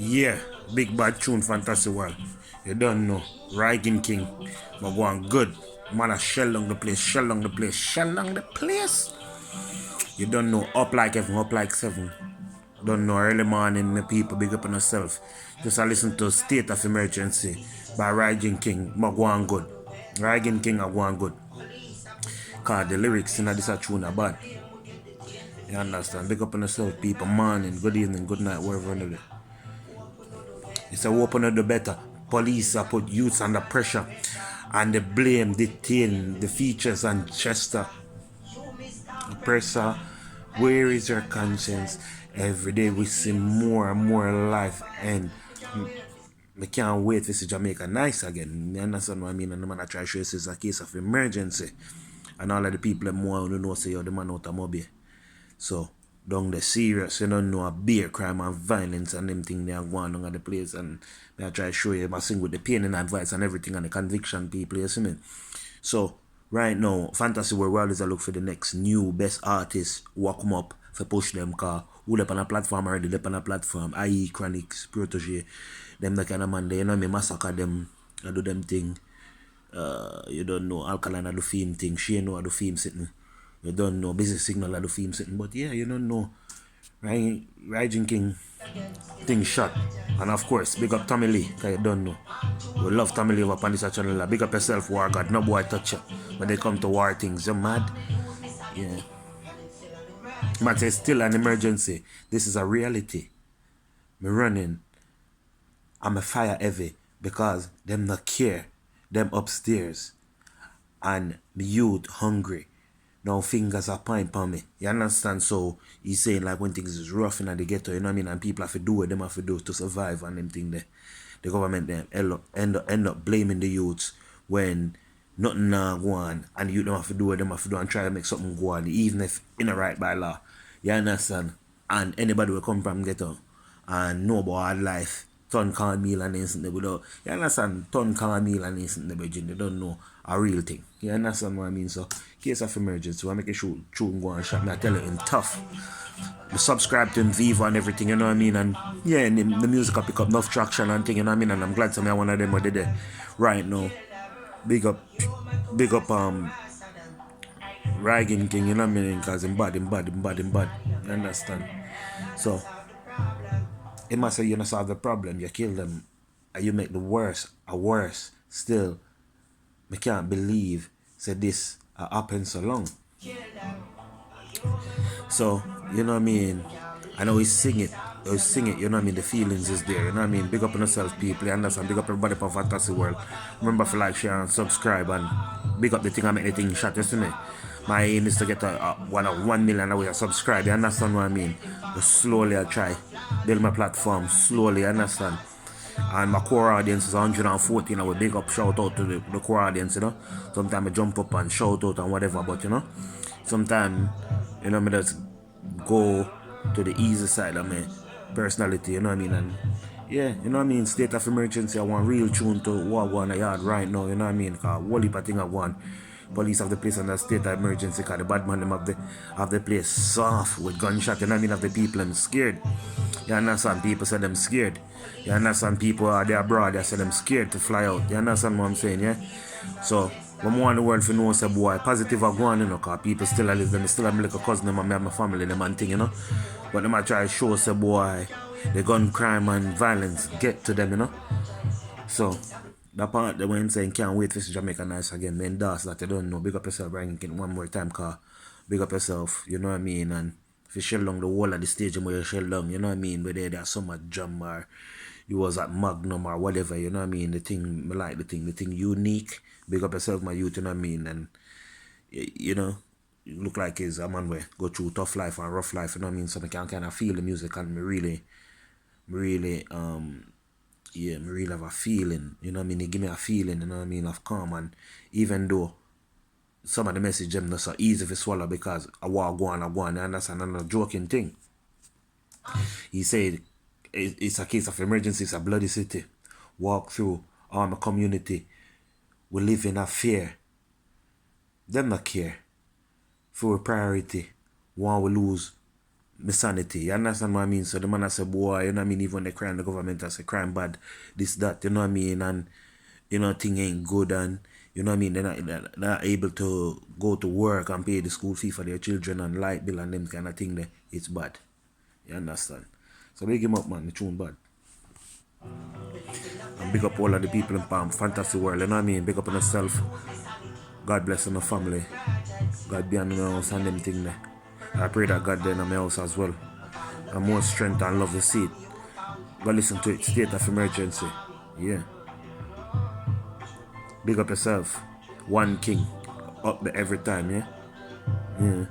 Yeah, big bad tune, fantastic world. You don't know. RYgin KING. But go on good. Man, I shell down the place, shell down the place, shell down the place. You don't know. Up like heaven, up like seven. Don't know. Early morning, my people, big up on yourself. Just I listen to State of Emergency by RYgin KING. But go on good. RYgin KING, I go on good. Cause the lyrics in this tune are bad. You understand? Big up on yourself, people. Morning, good evening, good night, wherever you're. It's a open up the better. Police are put youths under pressure and they blame, detain the features and Chester. Oppressor, where is your conscience? Every day we see more and more life and we can't wait to see Jamaica nice again. You understand what I mean? And the man I try to show this is a case of emergency. And all of the people that more who know say, yo, the man out of Mobile. So, down the serious, you don't know a beer crime and violence and them things they are going on at the place. And I try to show you my sing with the pain and advice and everything and the conviction people, you see me? So, right now, Fantasy World is a look for the next new best artist who come up for push them car. Who up on a platform already, they on a platform, i.e. Chronics, Protege, them the kind of man they, you know me, massacre them, I do them thing. You don't know, Alkaline I do film thing, Shane know I do film sitting. You don't know, Busy Signal I do film sitting. But yeah, you don't know. RYgin KING thing shot. And of course, big up Tommy Lee, cause you don't know. We love Tommy Lee over on this channel. Big up yourself, War God. No boy touch you. When they come to war things, you're mad. Yeah. But it's still an emergency. This is a reality. Me running. I'm a fire heavy because them not care. Them upstairs. And me youth hungry. Now fingers are pine on me. You understand? So he's saying like when things is rough in the ghetto, you know what I mean? And people have to do what them have to do to survive and them thing there. The government then end up blaming the youths when nothing go on and you don't have to do what them have to do and try to make something go on, even if in the right by law. You understand? And anybody will come from ghetto and know about hard life. Ton call meal and instantly without you understand, ton call meal and instantly virgin, they don't know a real thing. You understand what I mean? So case of emergency, I make a shoot and go and shot me, I tell you in tough. I subscribe to him Viva and everything, you know what I mean? And yeah, and the music will pick up enough traction and thing, you know what I mean? And I'm glad to me one of them are there right now. Big up RYgin KING, you know what I mean? Because him bad. You understand? So it must say you don't solve the problem, you kill them, and you make the worst a worse. Still, I can't believe said this happened so long. So, you know what I mean? I know sing it, you know what I mean? The feelings is there, you know what I mean? Big up on yourself, people, you understand? Big up everybody for Fantasy World. Remember to like, share, and subscribe, and big up the thing I make the thing shot, you see me? My aim is to get a 1 million away subscribe, you understand what I mean? But slowly I try, build my platform, slowly, you understand? And my core audience is 114. I will big up, shout out to the core audience, you know. Sometimes I jump up and shout out and whatever, but you know, sometimes, you know, me just go to the easy side of my personality, you know what I mean? And yeah, you know what I mean? State of emergency, I want real tune to what go on the yard right now, you know what I mean? Because whole heap of thing I want. Police have the place under state of emergency because the bad man them have the place soft with gunshot, you know what I mean? Have the people them scared. You understand? People say them scared. You understand? People are there abroad, they say them scared to fly out. You understand what I'm saying, yeah? So, when I want the world to know, say, boy, positive are going, you know, because people still live them, still have my little cousin, them, and me have my family, them, and thing, you know? But them I try to show, say, boy, the gun crime and violence get to them, you know? So, that part that when I'm saying can't wait for Jamaica nice again, man, that's that you don't know. Big up yourself, Brian King, one more time, car. Big up yourself, you know what I mean? And if you shell down the wall at the stage where you shell down, you know what I mean? Where there's so much jam or you was at Magnum or whatever, you know what I mean? The thing, I like the thing unique. Big up yourself, my youth, you know what I mean? And, you know, you look like he's a man where go through tough life and rough life, you know what I mean? So I can kind of feel the music and me really, yeah, me really have a feeling, you know what I mean? It give me a feeling, you know what I mean, of calm. And even though some of the message them not so easy to swallow because I want to go on, you understand? And a joking thing. He said it's a case of emergency, it's a bloody city. Walk through all my community. We live in a fear. Them not care. For a priority. One we lose my sanity. You understand what I mean? So the man I say, boy, you know what I mean? Even the crime, the government I say crime bad, this, that, you know what I mean? And you know, thing ain't good, and you know what I mean, they're not able to go to work and pay the school fee for their children and light bill and them kind of thing there. It's bad. You understand? So big him up, man, the tune bad. And big up all of the people in Palm, fantasy world, you know what I mean? Big up on yourself. God bless on the family. God be on the house and them thing there. I pray that God there in my house as well. And more strength and love to see it. Go listen to it, state of emergency. Yeah. Big up yourself. One king. Up there every time, yeah? Yeah.